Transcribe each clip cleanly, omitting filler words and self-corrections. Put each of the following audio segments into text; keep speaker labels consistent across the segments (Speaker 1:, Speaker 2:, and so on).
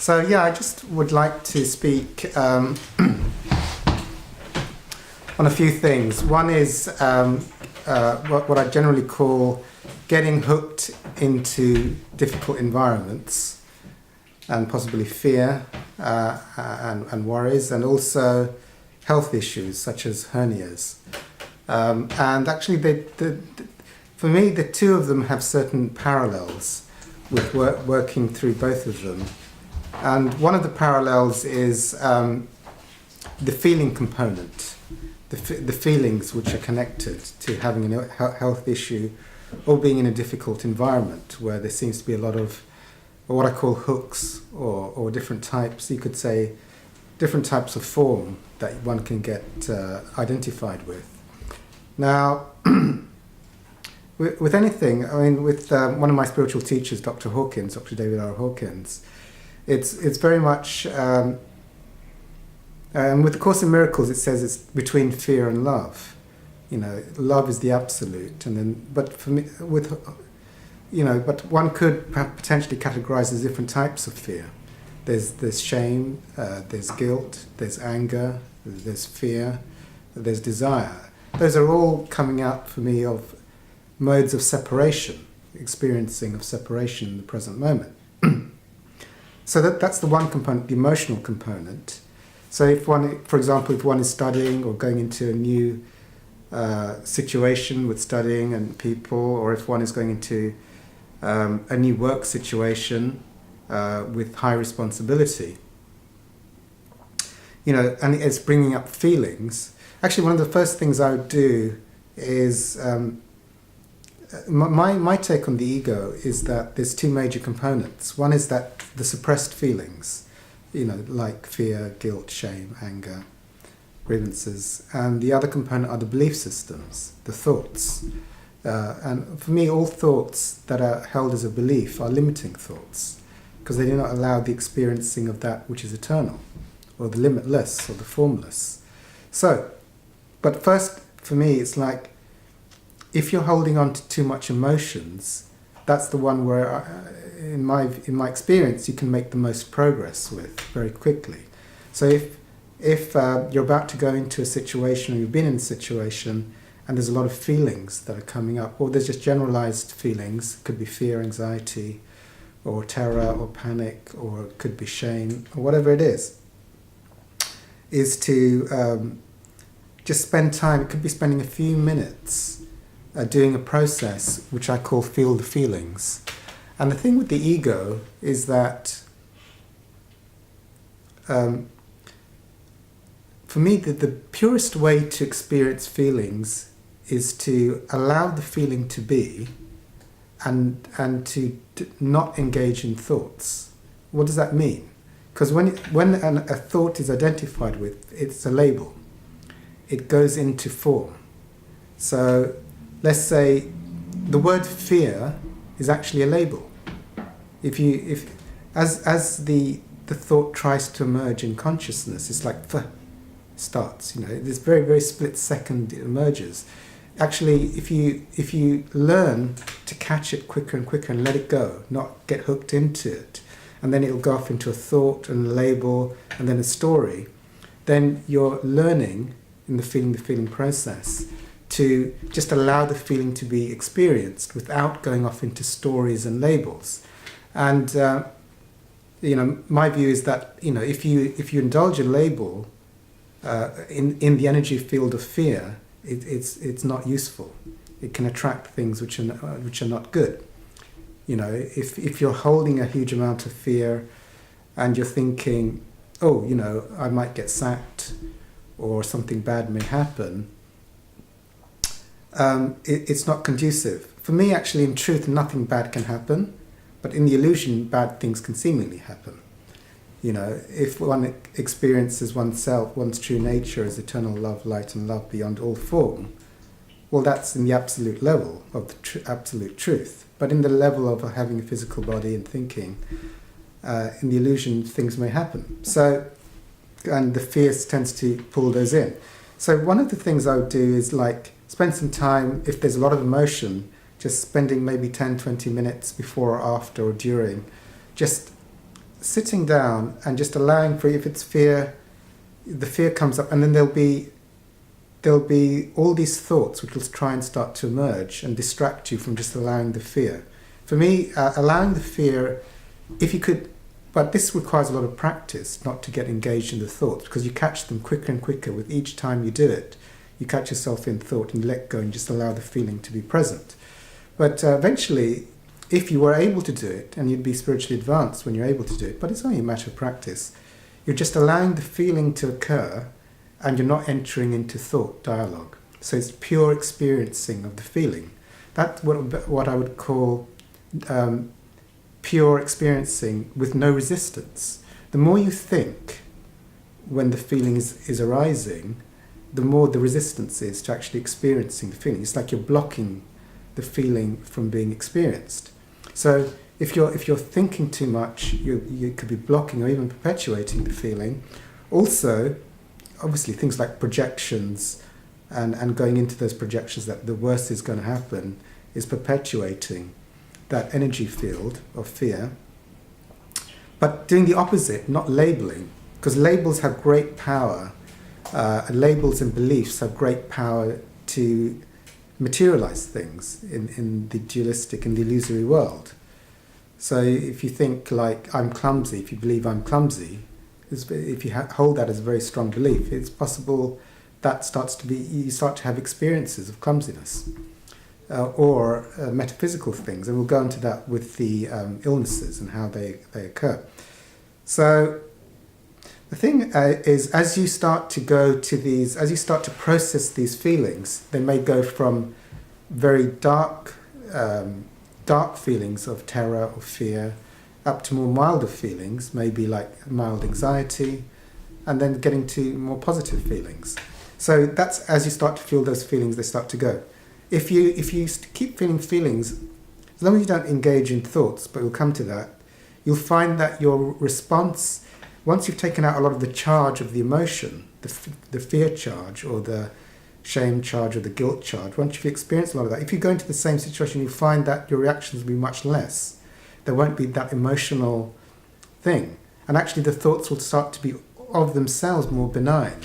Speaker 1: So yeah, I just would like to speak on a few things. One is what I generally call getting hooked into difficult environments and possibly fear and worries, and also health issues such as hernias. And actually, for me, the two of them have certain parallels with working through both of them. And one of the parallels is the feeling component, the feelings which are connected to having a health issue or being in a difficult environment where there seems to be a lot of what I call hooks or different types, you could say, different types of form that one can get identified with. Now, with anything, I mean, with one of my spiritual teachers, Dr. Hawkins, Dr. David R Hawkins, it's very much, and with the Course in Miracles, it says it's between fear and love. You know, love is the absolute, and then, but for me, but one could potentially categorize as different types of fear. There's shame, there's guilt, there's anger, there's fear, there's desire. Those are all coming out for me of modes of separation, experiencing of separation in the present moment. So that's the one component, the emotional component. So if one, for example, if one is studying or going into a new situation with studying and people, or if one is going into a new work situation with high responsibility, and it's bringing up feelings. Actually, one of the first things I would do is, my take on the ego is that there's two major components. One is that the suppressed feelings, like fear, guilt, shame, anger, grievances. And the other component are the belief systems, the thoughts. And for me, all thoughts that are held as a belief are limiting thoughts, because they do not allow the experiencing of that which is eternal, or the limitless, or the formless. So, but first, for me, it's like, if you're holding on to too much emotions, that's the one where, in my experience, you can make the most progress with very quickly. So if you're about to go into a situation, or you've been in a situation, and there's a lot of feelings that are coming up, or there's just generalized feelings, it could be fear, anxiety, or terror, or panic, or it could be shame, or whatever it is to just spend time. It could be spending a few minutes doing a process which I call feel the feelings. And the thing with the ego is that for me, the purest way to experience feelings is to allow the feeling to be, and to not engage in thoughts. What does that mean? Because when a thought is identified with, it's a label. It goes into form. So let's say the word fear is actually a label. As the thought tries to emerge in consciousness, it's like starts. This very, very split second it emerges. Actually, if you learn to catch it quicker and quicker and let it go, not get hooked into it, and then it'll go off into a thought and a label and then a story, then you're learning in the feeling process to just allow the feeling to be experienced without going off into stories and labels. And my view is that if you indulge a label in the energy field of fear, it's not useful. It can attract things which are not good. If you're holding a huge amount of fear and you're thinking, I might get sacked or something bad may happen, it's not conducive. For me, actually, in truth, nothing bad can happen, but in the illusion, bad things can seemingly happen. If one experiences oneself, one's true nature as eternal love, light and love beyond all form, well, that's in the absolute level of the absolute truth. But in the level of having a physical body and thinking, in the illusion, things may happen. So, and the fear tends to pull those in. So one of the things I would do is spend some time, if there's a lot of emotion, just spending maybe 10, 20 minutes before or after or during, just sitting down and just allowing for, if it's fear, the fear comes up, and then there'll be all these thoughts which will try and start to emerge and distract you from just allowing the fear. For me, allowing the fear, if you could, but this requires a lot of practice, not to get engaged in the thoughts, because you catch them quicker and quicker with each time you do it. You catch yourself in thought and you let go and just allow the feeling to be present. But eventually, if you were able to do it, and you'd be spiritually advanced when you're able to do it, but it's only a matter of practice, you're just allowing the feeling to occur, and you're not entering into thought dialogue. So it's pure experiencing of the feeling. That's what I would call pure experiencing with no resistance. The more you think when the feeling is arising, the more the resistance is to actually experiencing the feeling. It's like you're blocking the feeling from being experienced. So if you're thinking too much, you could be blocking or even perpetuating the feeling. Also, obviously, things like projections and going into those projections that the worst is going to happen is perpetuating that energy field of fear. But doing the opposite, not labeling, because labels have great power. Labels and beliefs have great power to materialize things in the dualistic and the illusory world. So if you think like, I'm clumsy, if you believe I'm clumsy, if you hold that as a very strong belief, it's possible that you start to have experiences of clumsiness or metaphysical things, and we'll go into that with the illnesses and how they occur. So the thing is, as you start to process these feelings, they may go from very dark feelings of terror or fear up to more milder feelings, maybe like mild anxiety, and then getting to more positive feelings. So that's as you start to feel those feelings, they start to go. If you keep feeling feelings, as long as you don't engage in thoughts, but we'll come to that, you'll find that your response, once you've taken out a lot of the charge of the emotion, the fear charge or the shame charge or the guilt charge, once you've experienced a lot of that, if you go into the same situation, you find that your reactions will be much less. There won't be that emotional thing. And actually the thoughts will start to be of themselves more benign.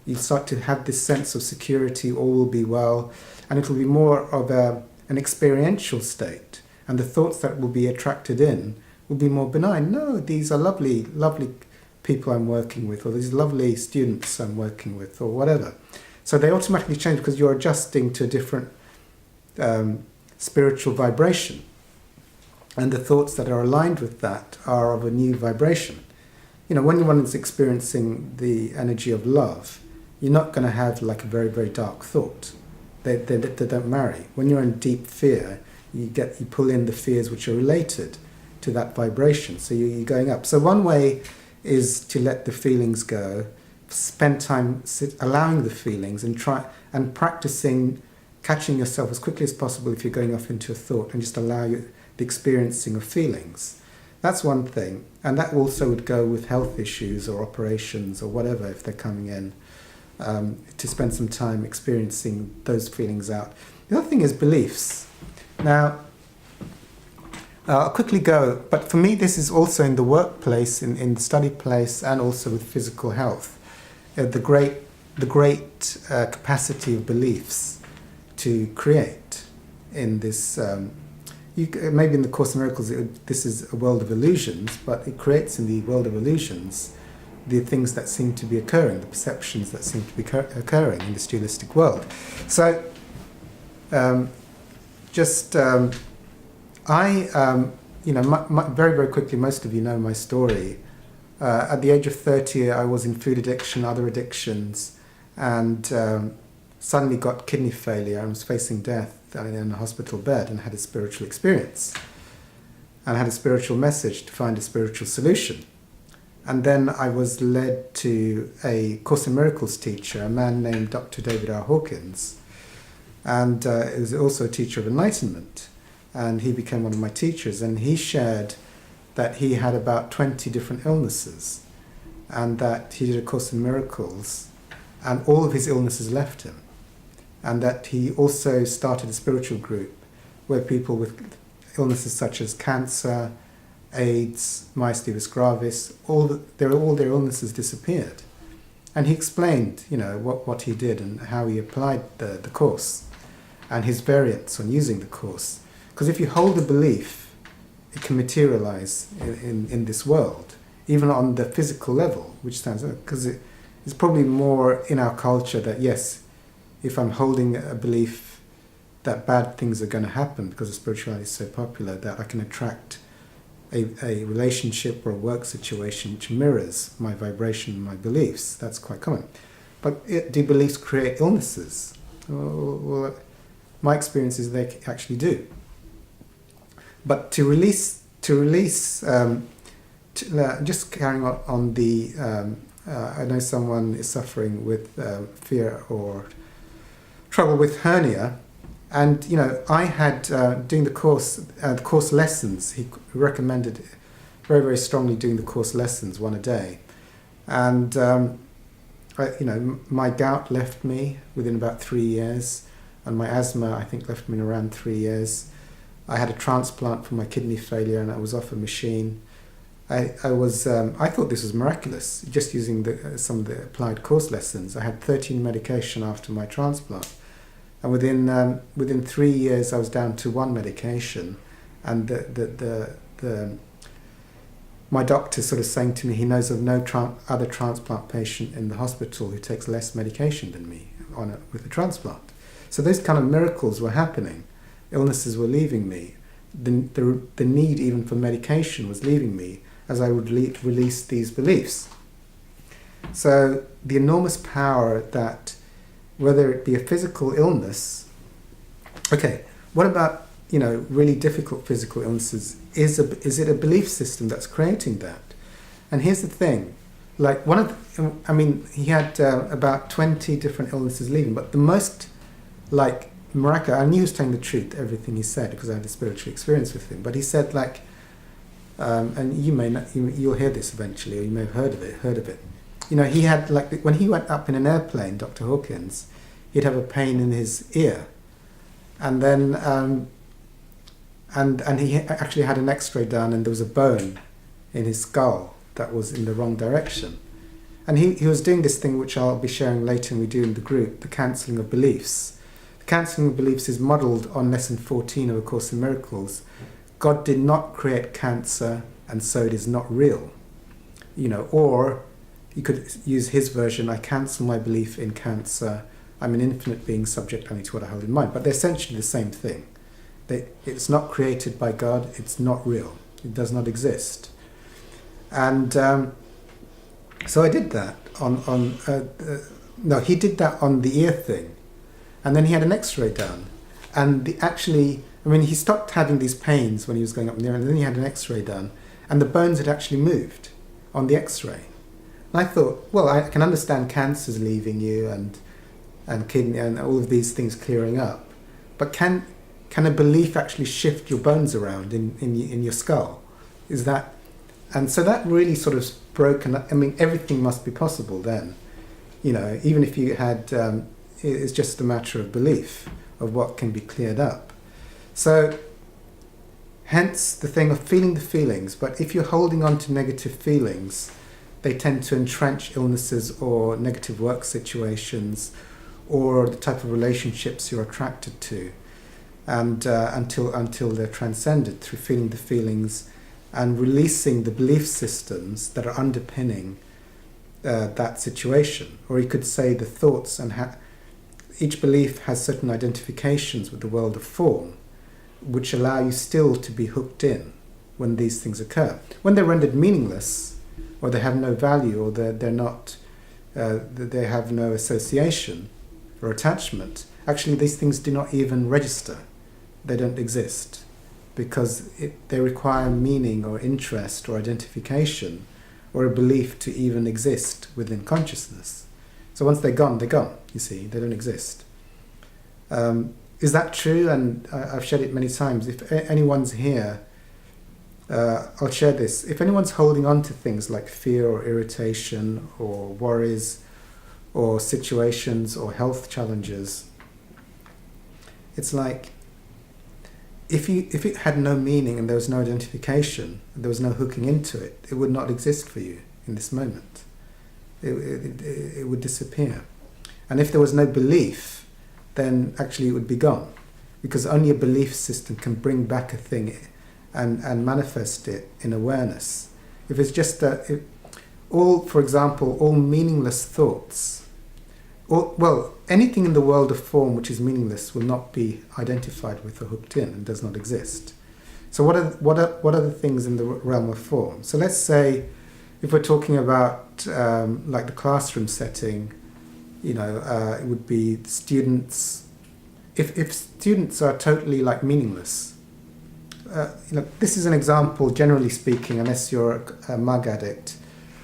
Speaker 1: You start to have this sense of security, all will be well, and it will be more of an experiential state. And the thoughts that will be attracted in will be more benign. No, these are lovely, lovely people I'm working with, or these lovely students I'm working with, or whatever. So they automatically change because you're adjusting to a different spiritual vibration. And the thoughts that are aligned with that are of a new vibration. You know, when one is experiencing the energy of love, you're not going to have like a very, very dark thought. They don't marry. When you're in deep fear, you pull in the fears which are related to that vibration. So you're going up. So one way is to let the feelings go, spend time allowing the feelings and practicing catching yourself as quickly as possible if you're going off into a thought, and just allow the experiencing of feelings. That's one thing. And that also would go with health issues or operations or whatever if they're coming in, to spend some time experiencing those feelings out. The other thing is beliefs. Now, I'll quickly go, but for me this is also in the workplace, in the study place, and also with physical health. The great capacity of beliefs to create in this, maybe in the Course in Miracles this is a world of illusions, but it creates in the world of illusions the things that seem to be occurring, the perceptions that seem to be occurring in this dualistic world. So, very, very quickly, most of you know my story. At the age of 30, I was in food addiction, other addictions, and suddenly got kidney failure. I was facing death in a hospital bed and had a spiritual experience and had a spiritual message to find a spiritual solution. And then I was led to a Course in Miracles teacher, a man named Dr David R Hawkins, and he was also a teacher of enlightenment. And he became one of my teachers, and he shared that he had about 20 different illnesses, and that he did a Course in Miracles, and all of his illnesses left him. And that he also started a spiritual group where people with illnesses such as cancer, AIDS, myasthenia gravis, their illnesses disappeared. And he explained, what he did and how he applied the course and his variants on using the course. Because if you hold a belief, it can materialize in this world, even on the physical level, which sounds, because it's probably more in our culture that, yes, if I'm holding a belief that bad things are going to happen because spirituality is so popular, that I can attract a relationship or a work situation which mirrors my vibration and my beliefs. That's quite common. But do beliefs create illnesses? Well, my experience is they actually do. But just carrying on the, I know someone is suffering with fear or trouble with hernia. And, I had, doing the course lessons, he recommended very, very strongly doing the course lessons, one a day. And, my gout left me within about 3 years, and my asthma, I think, left me in around 3 years. I had a transplant for my kidney failure, and I was off a machine. I thought this was miraculous, just using some of the applied course lessons. I had 13 medication after my transplant. And within 3 years, I was down to 1 medication, and my doctor sort of saying to me, he knows of no other transplant patient in the hospital who takes less medication than me with a transplant. So those kind of miracles were happening. Illnesses were leaving me. The need even for medication was leaving me as I would release these beliefs. So the enormous power that, whether it be a physical illness, okay, what about, really difficult physical illnesses? Is it a belief system that's creating that? And here's the thing, like he had about 20 different illnesses leaving, but the most, miraculous, I knew he was telling the truth, everything he said, because I had a spiritual experience with him, but he said, and you'll hear this eventually, or you may have heard of it. He had, when he went up in an airplane, Dr. Hawkins, he'd have a pain in his ear. And then, and he actually had an x-ray done, and there was a bone in his skull that was in the wrong direction. And he was doing this thing, which I'll be sharing later, and we do in the group, the cancelling of beliefs. The cancelling of beliefs is modelled on lesson 14 of A Course in Miracles. God did not create cancer, and so it is not real. Or you could use his version, I cancel my belief in cancer, I'm an infinite being subject only to what I hold in mind. But they're essentially the same thing. It's not created by God, it's not real, it does not exist. And so I did that he did that on the ear thing. And then he had an x-ray done. And he stopped having these pains when he was going up in the air, and then he had an x-ray done, and the bones had actually moved on the x-ray. And I thought, well, I can understand cancer's leaving you and kidney and all of these things clearing up, but can a belief actually shift your bones around in your skull? Is that, and so that really sort of broken. Everything must be possible then, even if you had, it's just a matter of belief of what can be cleared up. So hence the thing of feeling the feelings. But if you're holding on to negative feelings, they tend to entrench illnesses or negative work situations or the type of relationships you're attracted to, and until they're transcended through feeling the feelings and releasing the belief systems that are underpinning that situation. Or you could say the thoughts, and each belief has certain identifications with the world of form, which allow you still to be hooked in when these things occur. When they're rendered meaningless, or they have no value, or they're not, they have no association or attachment, actually these things do not even register. They don't exist, because they require meaning or interest or identification or a belief to even exist within consciousness. So once they're gone, you see, they don't exist. Is that true? And I've shared it many times. If anyone's here, I'll share this. If anyone's holding on to things like fear or irritation or worries or situations or health challenges, it's like if it had no meaning and there was no identification, there was no hooking into it, it would not exist for you in this moment. It would disappear. And if there was no belief, then actually it would be gone, because only a belief system can bring back a thing and manifest it in awareness. If it's just for example, all meaningless thoughts, anything in the world of form which is meaningless will not be identified with or hooked in and does not exist. So what are the things in the realm of form? So let's say, if we're talking about like the classroom setting, it would be students. If students are totally like meaningless, this is an example, generally speaking, unless you're a mug addict,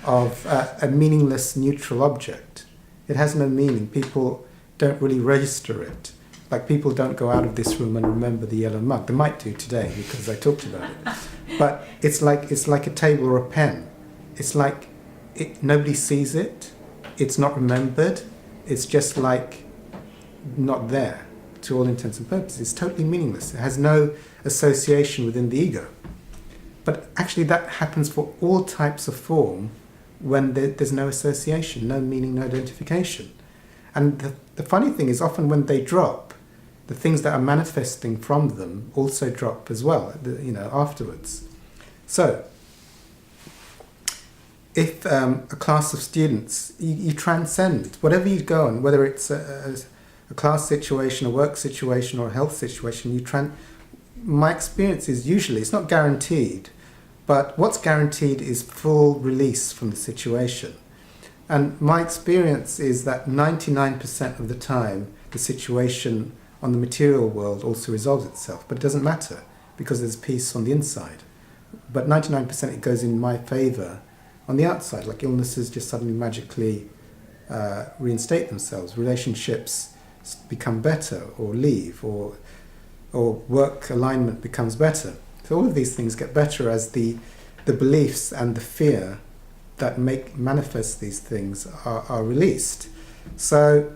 Speaker 1: of a meaningless neutral object. It has no meaning. People don't really register it. Like, people don't go out of this room and remember the yellow mug. They might do today because I talked about it. But it's like a table or a pen. It's like nobody sees it. It's not remembered. It's just like not there to all intents and purposes. It's totally meaningless. It has no association within the ego. But actually that happens for all types of form when there's no association, no meaning, no identification. And the funny thing is, often when they drop, the things that are manifesting from them also drop as well, afterwards. So, if a class of students, you transcend, whatever you go on, whether it's a class situation, a work situation, or a health situation, my experience is usually, it's not guaranteed, but what's guaranteed is full release from the situation. And my experience is that 99% of the time, the situation on the material world also resolves itself. But it doesn't matter, because there's peace on the inside. But 99% it goes in my favour on the outside, like illnesses just suddenly magically reinstate themselves. Relationships become better, or leave, or work alignment becomes better. So all of these things get better as the beliefs and the fear that manifest these things are released. So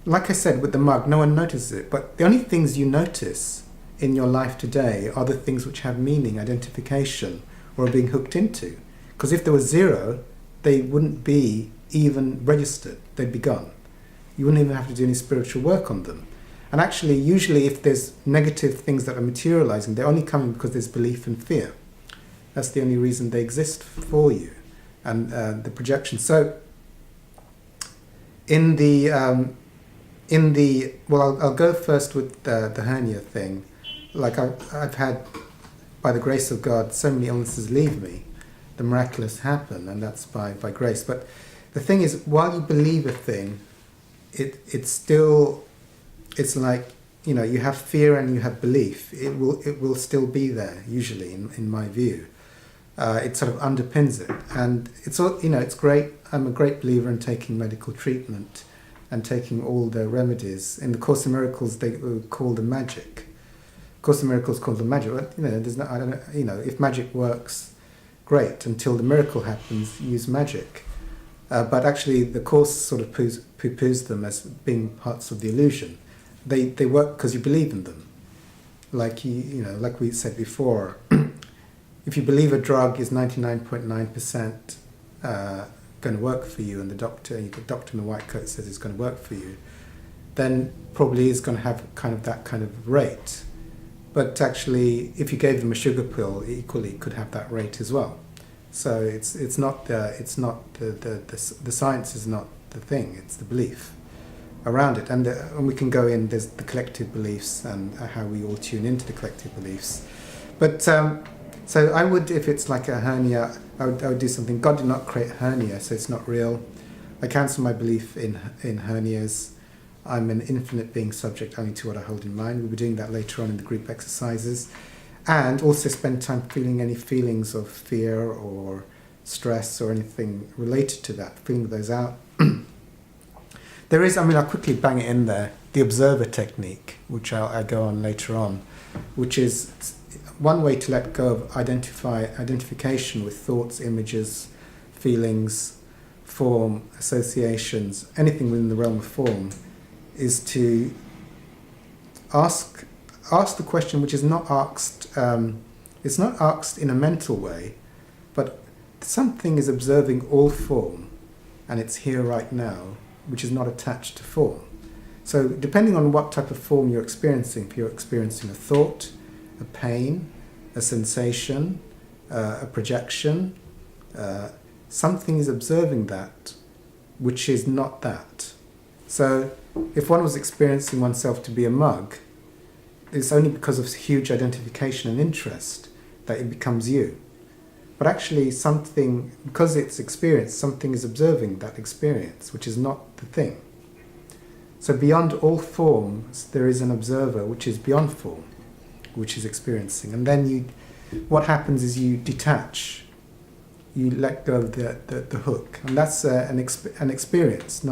Speaker 1: like I said with the mug, no one notices it, but the only things you notice in your life today are the things which have meaning, identification, or are being hooked into. Because if there was zero, they wouldn't be even registered, they'd be gone. You wouldn't even have to do any spiritual work on them. And actually, usually if there's negative things that are materializing, they're only coming because there's belief and fear. That's the only reason they exist for you, and the projection. So, I'll go first with the hernia thing. Like I've had, by the grace of God, so many illnesses leave me. The miraculous happen, and that's by grace. But the thing is, while you believe a thing, it's like, you have fear and you have belief. It will still be there, usually, in my view. It sort of underpins it, and it's great. I'm a great believer in taking medical treatment and taking all the remedies. In the Course in Miracles, they call them magic. Course in Miracles called them magic. But, there's no, I don't know. If magic works, great. Until the miracle happens, use magic. But actually, the Course sort of poo-poos them as being parts of the illusion. They work because you believe in them. Like like we said before, if you believe a drug is 99.9% going to work for you, and the doctor in the white coat says it's going to work for you, then probably is going to have that kind of rate. But actually, if you gave them a sugar pill, it equally could have that rate as well. So it's not the science is not the thing; it's the belief around it, and we can go in. There's the collective beliefs and how we all tune into the collective beliefs. But so I would, if it's like a hernia, I would do something. God did not create hernia, so it's not real. I cancel my belief in hernias. I'm an infinite being subject only to what I hold in mind. We'll be doing that later on in the group exercises. And also spend time feeling any feelings of fear or stress or anything related to that, feeling those out. There is, I'll quickly bang it in there, the observer technique, which I'll go on later on, which is one way to let go of identification with thoughts, images, feelings, form, associations, anything within the realm of form, is to ask ask the question which is not asked, it's not asked in a mental way, but something is observing all form, and it's here right now, which is not attached to form. So depending on what type of form you're experiencing, if you're experiencing a thought, a pain, a sensation, a projection, something is observing that, which is not that. So if one was experiencing oneself to be a mug, it's only because of huge identification and interest that it becomes you. But actually something, because it's experience, something is observing that experience, which is not the thing. So beyond all forms, there is an observer which is beyond form, which is experiencing. And then what happens is you detach, you let go of the hook. And that's an experience,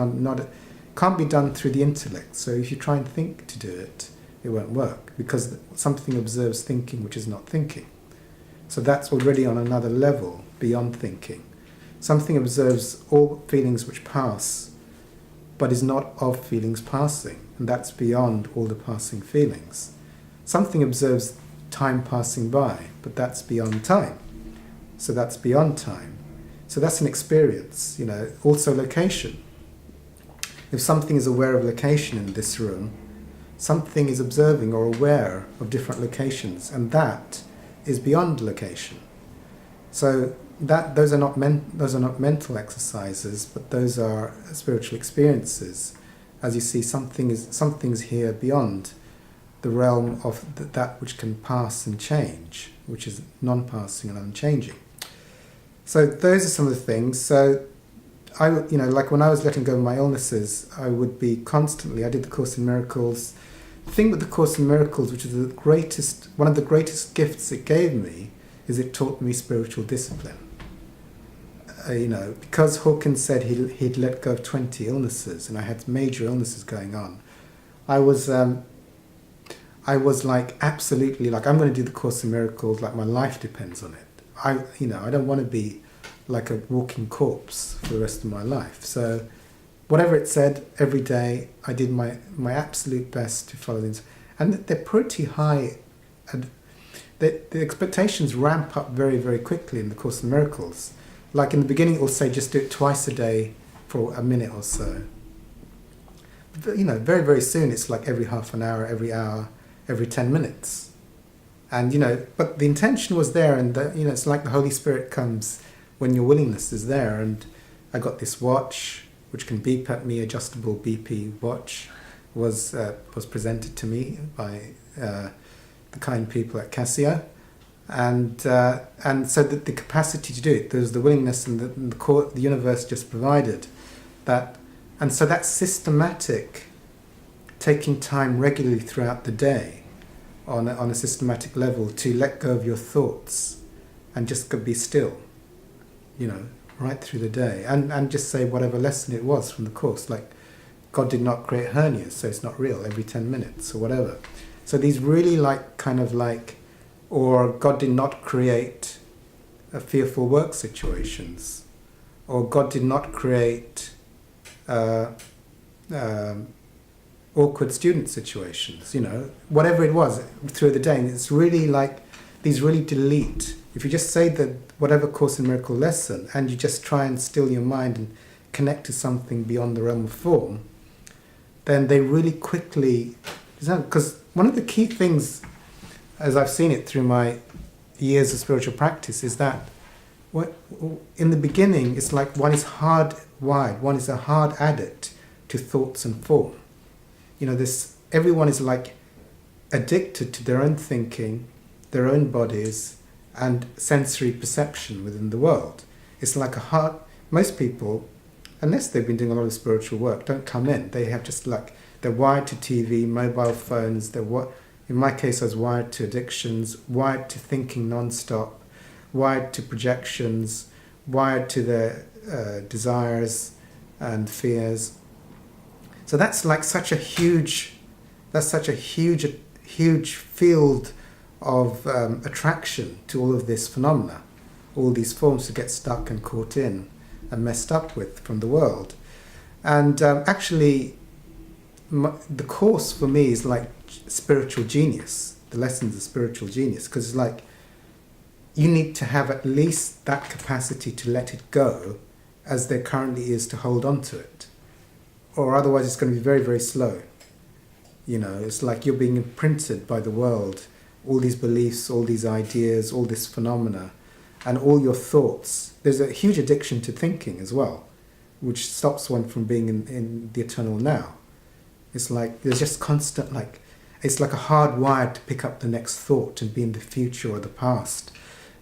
Speaker 1: can't be done through the intellect. So if you try and think to do it, it won't work, because something observes thinking which is not thinking. So that's already on another level, beyond thinking. Something observes all feelings which pass, but is not of feelings passing, and that's beyond all the passing feelings. Something observes time passing by, but that's beyond time. So that's beyond time. So that's an experience, Also location. If something is aware of location in this room, something is observing or aware of different locations, and that is beyond location. So those are not mental exercises, but those are spiritual experiences. As you see, something's here beyond the realm of that which can pass and change, which is non-passing and unchanging. So those are some of the things. So like when I was letting go of my illnesses, I would be constantly. I did the Course in Miracles. The thing with the Course in Miracles, which is one of the greatest gifts it gave me, is it taught me spiritual discipline. Because Hawkins said he'd let go of 20 illnesses, and I had major illnesses going on, I was like absolutely like, I'm going to do the Course in Miracles, like my life depends on it. I don't want to be like a walking corpse for the rest of my life. So whatever it said, every day I did my absolute best to follow these. And they're pretty high, and the expectations ramp up very, very quickly in the Course in Miracles. Like in the beginning it will say just do it twice a day for a minute or so. But, very, very soon it's like every half an hour, every 10 minutes. And, but the intention was there, and, it's like the Holy Spirit comes when your willingness is there. And I got this watch, which can beep at me, adjustable BP watch, was presented to me by the kind people at Casio. And so that the capacity to do it, there's the willingness, and the universe just provided that. And so that's systematic, taking time regularly throughout the day on a systematic level to let go of your thoughts and just be still, right through the day, and just say whatever lesson it was from the Course, like God did not create hernias, so it's not real, every 10 minutes or whatever. So these really or God did not create fearful work situations, or God did not create awkward student situations, whatever it was through the day. And it's really like, these really delete. If you just say that whatever Course in Miracle lesson, and you just try and still your mind and connect to something beyond the realm of form, then they really quickly, because one of the key things, as I've seen it through my years of spiritual practice, is that in the beginning it's like one is hardwired, one is a hard addict to thoughts and form. Everyone is like addicted to their own thinking, their own bodies, and sensory perception within the world. It's like most people, unless they've been doing a lot of spiritual work, don't come in. They have just they're wired to TV, mobile phones, in my case I was wired to addictions, wired to thinking non-stop, wired to projections, wired to their desires and fears. So that's like such a huge field of attraction to all of this phenomena, all these forms to get stuck and caught in and messed up with from the world. And actually, the course for me is like spiritual genius. The lessons of spiritual genius, because it's like you need to have at least that capacity to let it go as there currently is to hold on to it. Or otherwise it's going to be very, very slow. You know, it's like you're being imprinted by the world, all these beliefs, all these ideas, all this phenomena, and all your thoughts. There's a huge addiction to thinking as well, which stops one from being in the eternal now. It's like there's just constant, like, it's like a hard wire to pick up the next thought and be in the future or the past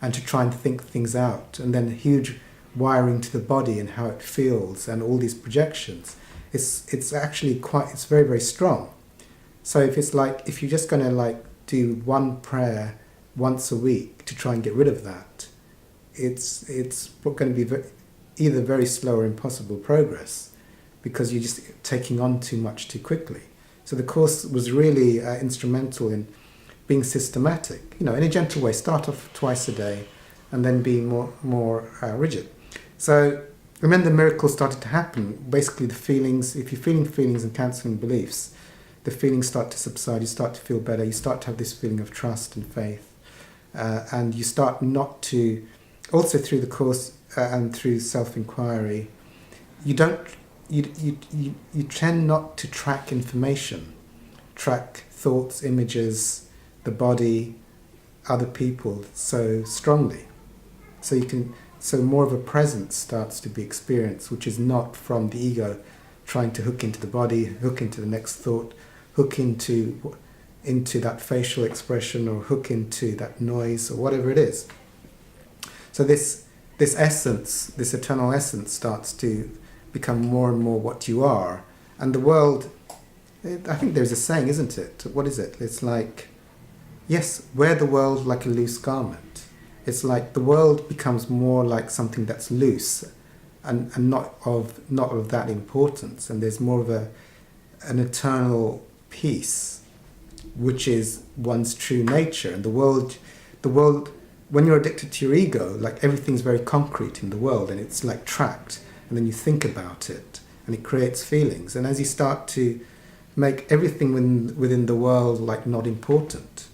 Speaker 1: and to try and think things out. And then huge wiring to the body and how it feels and all these projections. It's actually it's very, very strong. So if it's like, if you're just going to like do one prayer once a week to try and get rid of that, it's going to be either very slow or impossible progress, because you're just taking on too much too quickly. So the course was really instrumental in being systematic, you know, in a gentle way. Start off twice a day and then be more rigid. So and then the miracles started to happen. Basically the feelings, if you're feeling feelings and cancelling beliefs, the feelings start to subside, you start to feel better, you start to have this feeling of trust and faith, and you start not to, also through the course and through self-inquiry, you tend not to track information, track thoughts, images, the body, other people so strongly. So more of a presence starts to be experienced, which is not from the ego trying to hook into the body, hook into the next thought, hook into that facial expression, or hook into that noise, or whatever it is. So this essence, this eternal essence, starts to become more and more what you are. And the world, I think there's a saying, isn't it? What is it? It's like, yes, wear the world like a loose garment. It's like the world becomes more like something that's loose and not of that importance. And there's more of an eternal peace, which is one's true nature. And the world, when you're addicted to your ego, like everything's very concrete in the world, and it's like tracked, and then you think about it and it creates feelings. And as you start to make everything within the world like not important,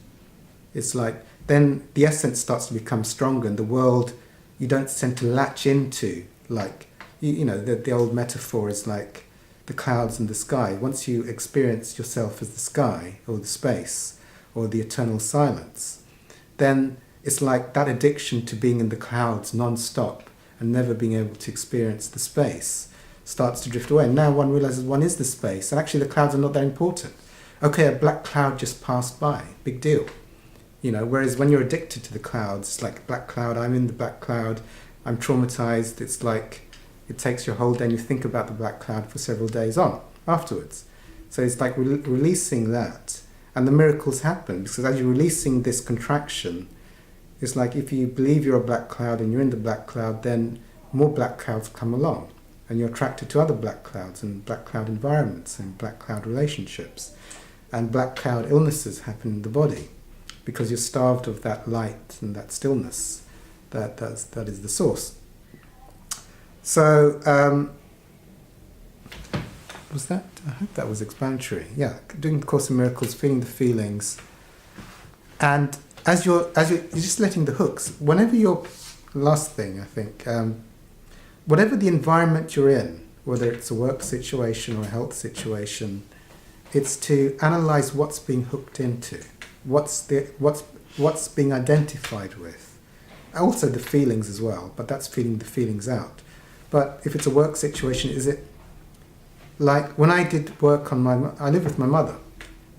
Speaker 1: it's like then the essence starts to become stronger, and the world you don't tend to latch into, like you know the old metaphor is like the clouds and the sky. Once you experience yourself as the sky or the space or the eternal silence, then it's like that addiction to being in the clouds non-stop and never being able to experience the space starts to drift away. And now one realizes one is the space, and actually the clouds are not that important. Okay, a black cloud just passed by, big deal. You know, whereas when you're addicted to the clouds, it's like black cloud, I'm in the black cloud, I'm traumatized. It's like it takes your whole day and you think about the black cloud for several days on afterwards. So it's like releasing that, and the miracles happen, because as you're releasing this contraction, it's like if you believe you're a black cloud and you're in the black cloud, then more black clouds come along, and you're attracted to other black clouds and black cloud environments and black cloud relationships, and black cloud illnesses happen in the body, because you're starved of that light and that stillness that is the source. So was that? I hope that was explanatory. Yeah, doing the Course in Miracles, feeling the feelings, and as you're just letting the hooks. Whenever you're, last thing I think, whatever the environment you're in, whether it's a work situation or a health situation, it's to analyze what's being hooked into, what's being identified with. Also the feelings as well, but that's feeling the feelings out. But if it's a work situation, is it like when I did work on I live with my mother,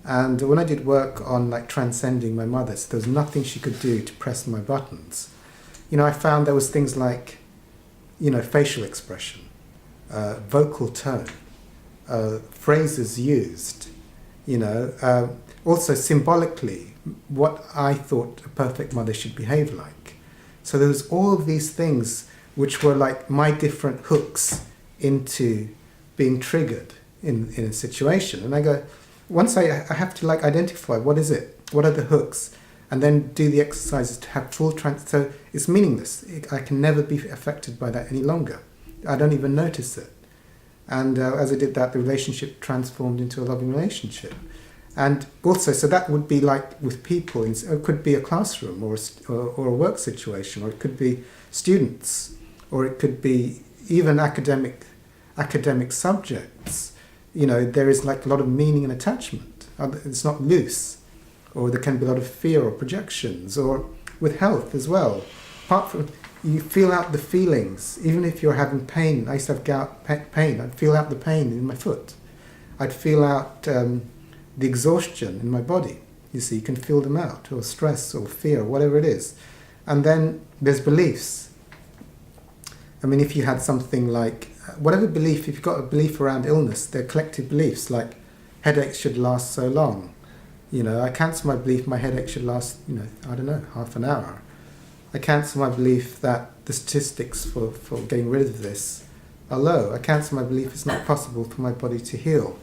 Speaker 1: and when I did work on like transcending my mother, so there was nothing she could do to press my buttons. You know, I found there was things like, you know, facial expression, vocal tone, phrases used, you know, also symbolically what I thought a perfect mother should behave like. So there was all of these things which were like my different hooks into being triggered in a situation. And I go, once I have to like identify what is it, what are the hooks, and then do the exercises to have full so it's meaningless. I can never be affected by that any longer. I don't even notice it. And as I did that, the relationship transformed into a loving relationship. And also, so that would be like with people. It could be a classroom or a work situation, or it could be students, or it could be even academic subjects. You know, there is like a lot of meaning and attachment. It's not loose, or there can be a lot of fear or projections, or with health as well. Apart from, you feel out the feelings, even if you're having pain. I used to have gout pain. I'd feel out the pain in my foot. I'd feel out the exhaustion in my body. You see, you can feel them out, or stress, or fear, whatever it is. And then there's beliefs. I mean, if you had something like, whatever belief, if you've got a belief around illness, they're collective beliefs, like headaches should last so long. You know, I cancel my belief my headache should last, I don't know, half an hour. I cancel my belief that the statistics for getting rid of this are low. I cancel my belief it's not possible for my body to heal.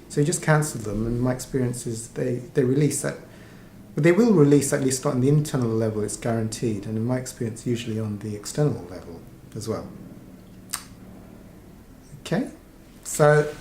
Speaker 1: So you just cancel them, and my experience is they release that. But they will release, at least on the internal level, it's guaranteed, and in my experience, usually on the external level as well. Okay? So